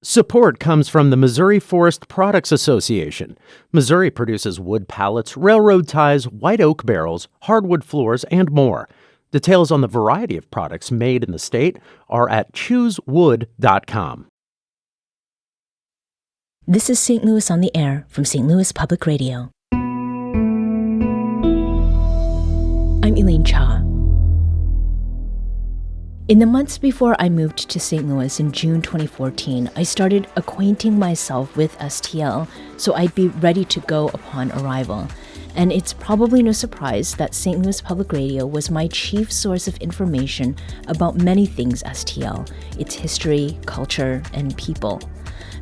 Support comes from the Missouri Forest Products Association. Missouri produces wood pallets, railroad ties, white oak barrels, hardwood floors, and more. Details on the variety of products made in the state are at choosewood.com. This is St. Louis on the Air from St. Louis Public Radio. I'm Elaine Cha. In the months before I moved to St. Louis in June 2014, I started acquainting myself with STL so I'd be ready to go upon arrival. And it's probably no surprise that St. Louis Public Radio was my chief source of information about many things STL, its history, culture, and people.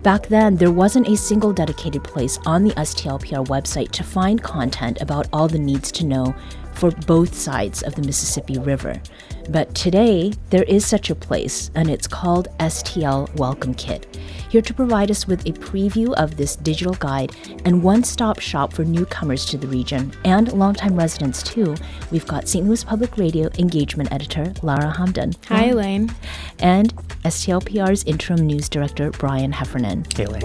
Back then, there wasn't a single dedicated place on the STLPR website to find content about all the needs to know for both sides of the Mississippi River. But today, there is such a place, and it's called STL Welcome Kit. Here to provide us with a preview of this digital guide and one-stop shop for newcomers to the region and longtime residents too, we've got St. Louis Public Radio engagement editor Lara Hamdan. Hi, Elaine. And STLPR's interim news director Brian Heffernan. Hey, Elaine.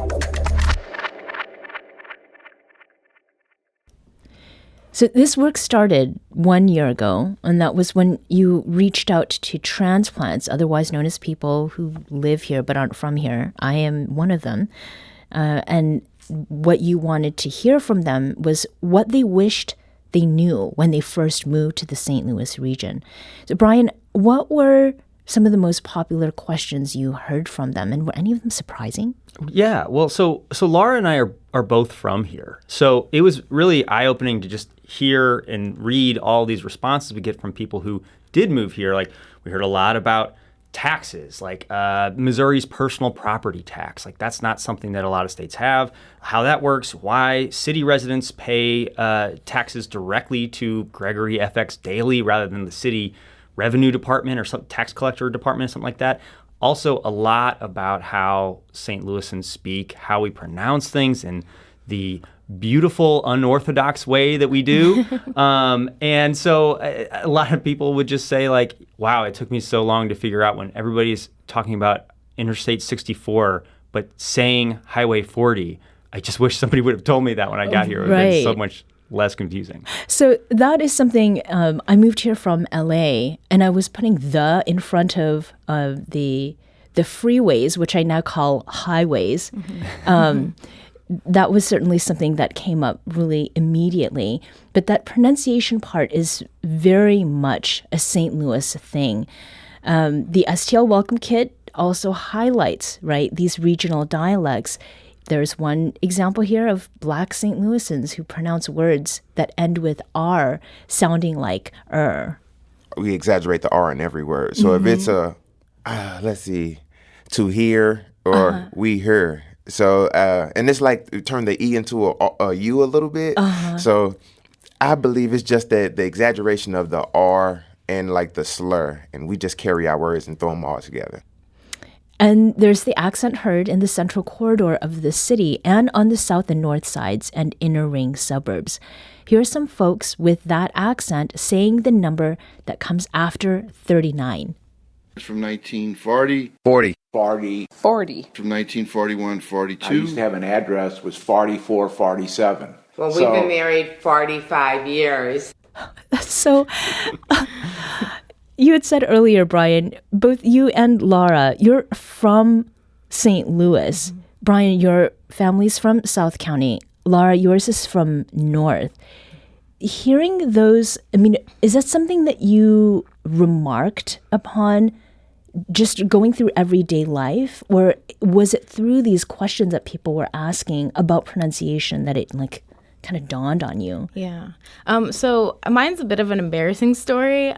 So this work started 1 year ago, and that was when you reached out to transplants, otherwise known as people who live here but aren't from here. I am one of them. And what you wanted to hear from them was what they wished they knew when they first moved to the St. Louis region. So Brian, what were some of the most popular questions you heard from them, and were any of them surprising? Yeah, well, so Lara and I are both from here. So it was really eye-opening to just hear and read all these responses we get from people who did move here. Like, we heard a lot about taxes, like Missouri's personal property tax. Like, that's not something that a lot of states have. How that works, why city residents pay taxes directly to Gregory FX Daily rather than the city revenue department or some tax collector department or something like that. Also, a lot about how St. Louisans speak, how we pronounce things, and the beautiful, unorthodox way that we do. And so a lot of people would just say, like, wow, it took me so long to figure out when everybody's talking about Interstate 64, but saying Highway 40. I just wish somebody would have told me that when I got here. It would have been so much less confusing. So that is something, I moved here from LA, and I was putting the in front of the freeways, which I now call highways. Mm-hmm. That was certainly something that came up really immediately. But that pronunciation part is very much a St. Louis thing. The STL Welcome Kit also highlights, right, these regional dialects. There's one example here of Black St. Louisans who pronounce words that end with R sounding like We exaggerate the R in every word. So if it's let's see, to hear or we hear. So, and it's like turn the E into a U a little bit. So I believe it's just the exaggeration of the R and like the slur. And we just carry our words and throw them all together. And there's the accent heard in the central corridor of the city and on the south and north sides and inner ring suburbs. Here are some folks with that accent saying the number that comes after 39. It's from 1940. 40. From 1941, 42. I used to have an address was 4447. Well, we've been married 45 years. So you had said earlier, Brian, both you and Lara, you're from St. Louis. Mm-hmm. Brian, your family's from South County. Lara, yours is from North. Hearing those, I mean, is that something that you remarked upon just going through everyday life? Or was it through these questions that people were asking about pronunciation that it like kind of dawned on you? Yeah. So mine's a bit of an embarrassing story.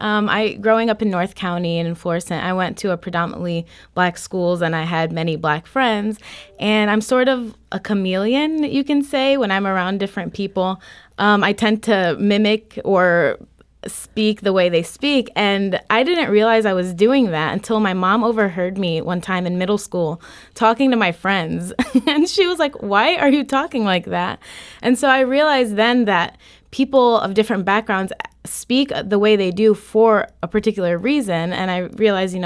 Growing up in North County and in Florissant, I went to a predominantly Black schools and I had many Black friends. And I'm sort of a chameleon, you can say, when I'm around different people. I tend to mimic or speak the way they speak. And I didn't realize I was doing that until my mom overheard me one time in middle school talking to my friends. And she was like, "Why are you talking like that?" And so I realized then that people of different backgrounds speak the way they do for a particular reason. And I realized,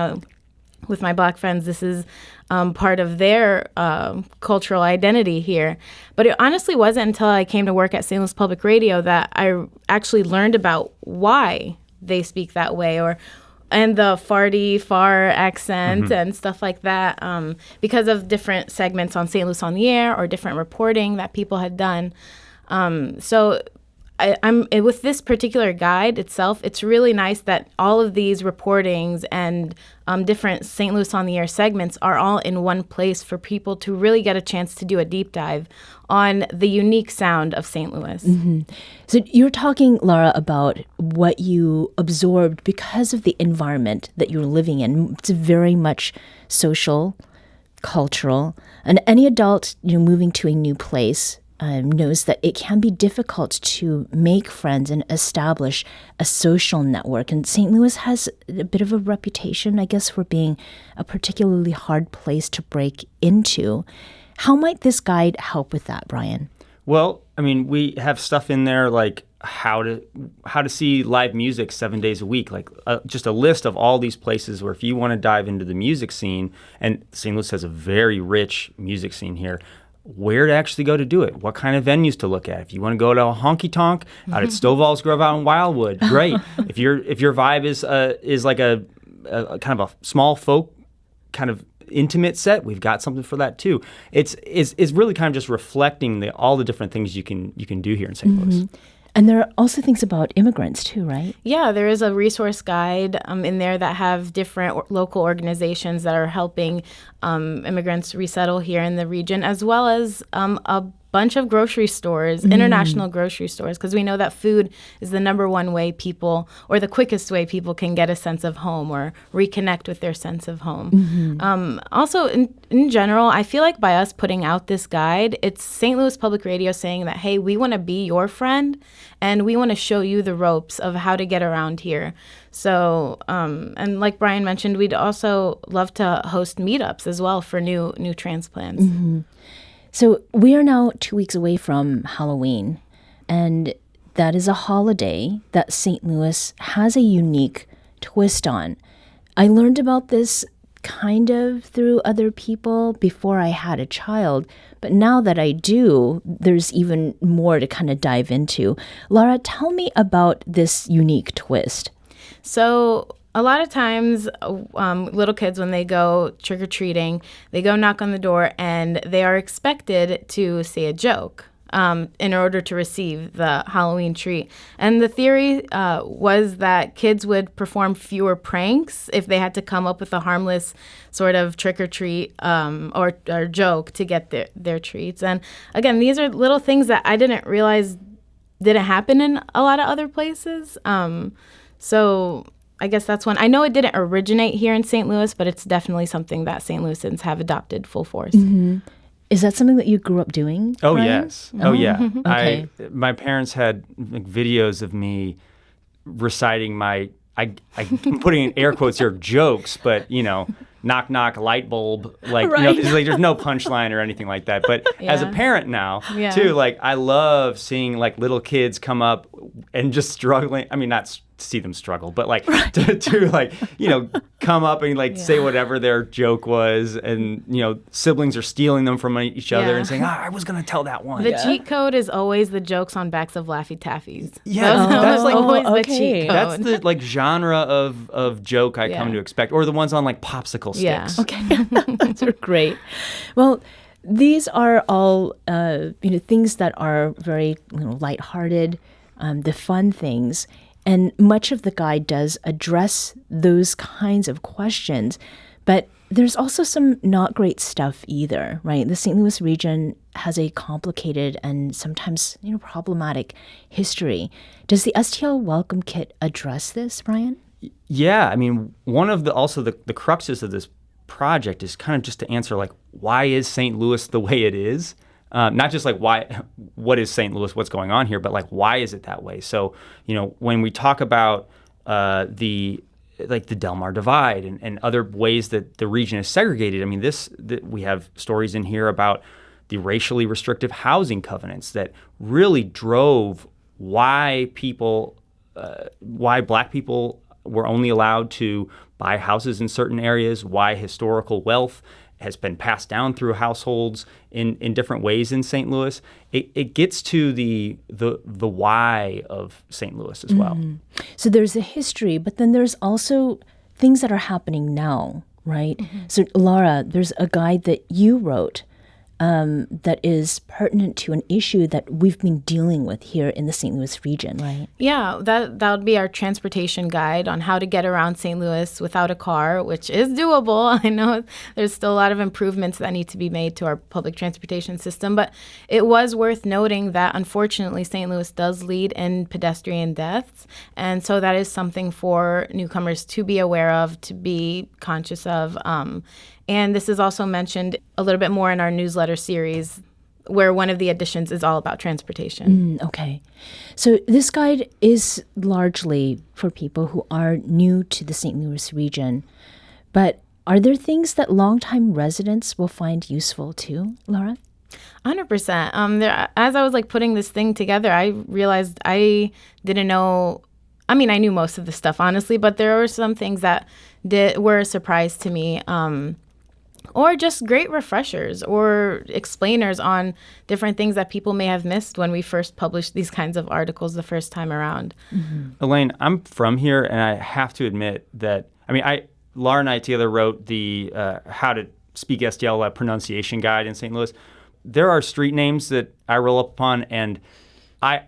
with my Black friends, this is part of their cultural identity here. But it honestly wasn't until I came to work at St. Louis Public Radio that I actually learned about why they speak that way, and the farty, far accent and stuff like that, because of different segments on St. Louis on the Air or different reporting that people had done. So I'm with this particular guide itself, it's really nice that all of these reportings and different St. Louis on the Air segments are all in one place for people to really get a chance to do a deep dive on the unique sound of St. Louis. So you're talking, Lara, about what you absorbed because of the environment that you're living in. It's very much social, cultural, and any adult moving to a new place knows that it can be difficult to make friends and establish a social network. And St. Louis has a bit of a reputation, I guess, for being a particularly hard place to break into. How might this guide help with that, Brian? Well, I mean, we have stuff in there like how to see live music 7 days a week, like just a list of all these places where if you want to dive into the music scene, and St. Louis has a very rich music scene here, where to actually go to do it, what kind of venues to look at. If you want to go to a honky tonk out at Stovall's Grove out in Wildwood, great. If your vibe is like a kind of a small folk kind of intimate set, we've got something for that too. It's really kind of just reflecting all the different things you can do here in St. Louis. And there are also things about immigrants too, right? Yeah, there is a resource guide in there that have different local organizations that are helping immigrants resettle here in the region, as well as a bunch of grocery stores, international grocery stores, because we know that food is the number one way people, or the quickest way people can get a sense of home or reconnect with their sense of home. Also, in general, I feel like by us putting out this guide, it's St. Louis Public Radio saying that, hey, we want to be your friend, and we want to show you the ropes of how to get around here. So, and like Brian mentioned, we'd also love to host meetups as well for new transplants. So we are now 2 weeks away from Halloween, and that is a holiday that St. Louis has a unique twist on. I learned about this kind of through other people before I had a child, but now that I do, there's even more to kind of dive into. Lara, tell me about this unique twist. So a lot of times, little kids, when they go trick-or-treating, they go knock on the door and they are expected to say a joke in order to receive the Halloween treat. And the theory was that kids would perform fewer pranks if they had to come up with a harmless sort of trick-or-treat or joke to get their treats. And again, these are little things that I didn't realize didn't happen in a lot of other places. So I guess that's one. I know it didn't originate here in St. Louis, but it's definitely something that St. Louisans have adopted full force. Is that something that you grew up doing? Oh, Brian? yes. Oh, yeah. Okay. My parents had videos of me reciting I'm putting in air quotes here, jokes, but, knock, knock, light bulb. Like, right. There's no punchline or anything like that. But as a parent now, too, like, I love seeing, like, little kids come up and just struggling. I mean, not to see them struggle, but like to like, come up and like say whatever their joke was, and siblings are stealing them from each other and saying, I was gonna tell that one. The cheat code is always the jokes on backs of Laffy Taffies. Yeah, that's like always the cheat code. That's the like genre of joke I come to expect, or the ones on like popsicle sticks. Yeah. Okay, those are great. Well, these are all things that are very lighthearted, the fun things. And much of the guide does address those kinds of questions. But there's also some not great stuff either, right? The St. Louis region has a complicated and sometimes, problematic history. Does the STL Welcome Kit address this, Brian? Yeah. I mean, one of the cruxes of this project is kind of just to answer, like, why is St. Louis the way it is? Not just like what is St. Louis, what's going on here, but like why is it that way? So, when we talk about the Del Mar Divide and other ways that the region is segregated, I mean, we have stories in here about the racially restrictive housing covenants that really drove why Black people we're only allowed to buy houses in certain areas, why historical wealth has been passed down through households in different ways in St. Louis. It gets to the why of St. Louis as well. So there's a history, but then there's also things that are happening now, right? So Lara, there's a guide that you wrote that is pertinent to an issue that we've been dealing with here in the St. Louis region, right? Yeah, that would be our transportation guide on how to get around St. Louis without a car, which is doable. I know there's still a lot of improvements that need to be made to our public transportation system, but it was worth noting that unfortunately St. Louis does lead in pedestrian deaths, and so that is something for newcomers to be aware of, to be conscious of. And this is also mentioned a little bit more in our newsletter series, where one of the editions is all about transportation. Okay. So this guide is largely for people who are new to the St. Louis region. But are there things that longtime residents will find useful too, Lara? 100%. As I was putting this thing together, I realized I didn't know. I mean, I knew most of the stuff, honestly, but there were some things that were a surprise to me. Or just great refreshers or explainers on different things that people may have missed when we first published these kinds of articles the first time around. Elaine, I'm from here, and I have to admit that, Lara and I together wrote the How to Speak STL pronunciation guide in St. Louis. There are street names that I roll up upon, and I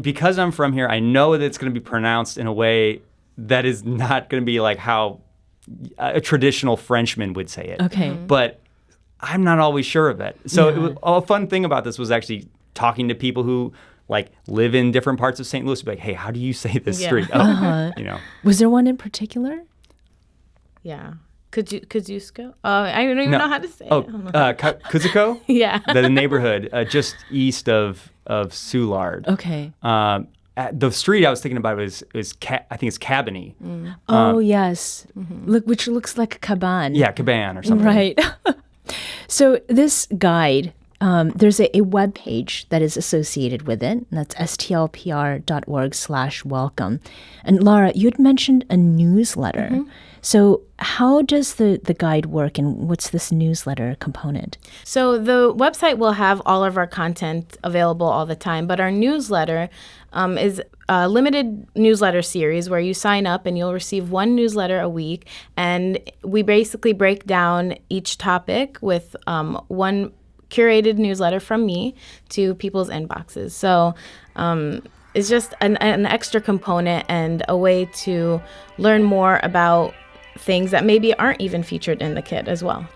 because I'm from here, I know that it's going to be pronounced in a way that is not going to be like how a traditional Frenchman would say it. Okay. But I'm not always sure of it. So a fun thing about this was actually talking to people who live in different parts of St. Louis. Be like, hey, how do you say this street? Was there one in particular? Yeah. Kosciuszko? I don't even know how to say it. Kosciuszko? Yeah. The neighborhood just east of Soulard. Okay. The street I was thinking about I think it's Cabany. Yes. Which looks like a caban. Yeah, caban or something. Right. So this guide, there's a web page that is associated with it, and that's stlpr.org/welcome. And Lara, you had mentioned a newsletter. So how does the guide work, and what's this newsletter component? So the website will have all of our content available all the time, but our newsletter is a limited newsletter series where you sign up and you'll receive one newsletter a week, and we basically break down each topic with one curated newsletter from me to people's inboxes. So it's just an extra component and a way to learn more about things that maybe aren't even featured in the kit as well.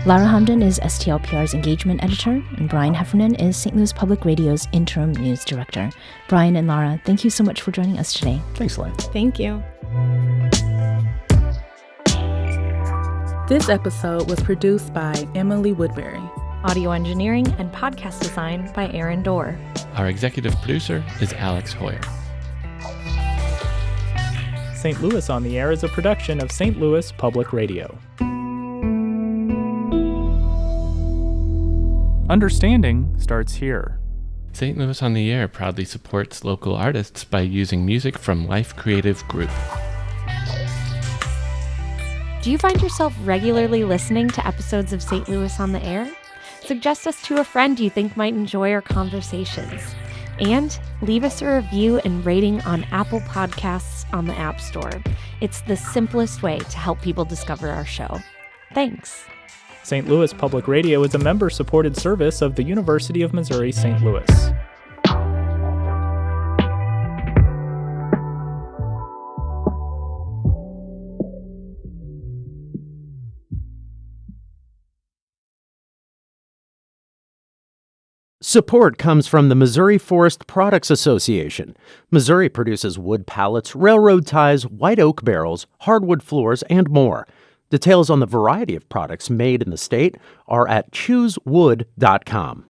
Lara Hamdan is STLPR's engagement editor, and Brian Heffernan is St. Louis Public Radio's interim news director. Brian and Lara, thank you so much for joining us today. Thanks, Elaine. Thank you. This episode was produced by Emily Woodbury. Audio engineering and podcast design by Aaron Dorr. Our executive producer is Alex Hoyer. St. Louis on the Air is a production of St. Louis Public Radio. Understanding starts here. St. Louis on the Air proudly supports local artists by using music from Life Creative Group. Do you find yourself regularly listening to episodes of St. Louis on the Air? Suggest us to a friend you think might enjoy our conversations. And leave us a review and rating on Apple Podcasts on the App Store. It's the simplest way to help people discover our show. Thanks. St. Louis Public Radio is a member-supported service of the University of Missouri St. Louis. Support comes from the Missouri Forest Products Association. Missouri produces wood pallets, railroad ties, white oak barrels, hardwood floors, and more. Details on the variety of products made in the state are at choosewood.com.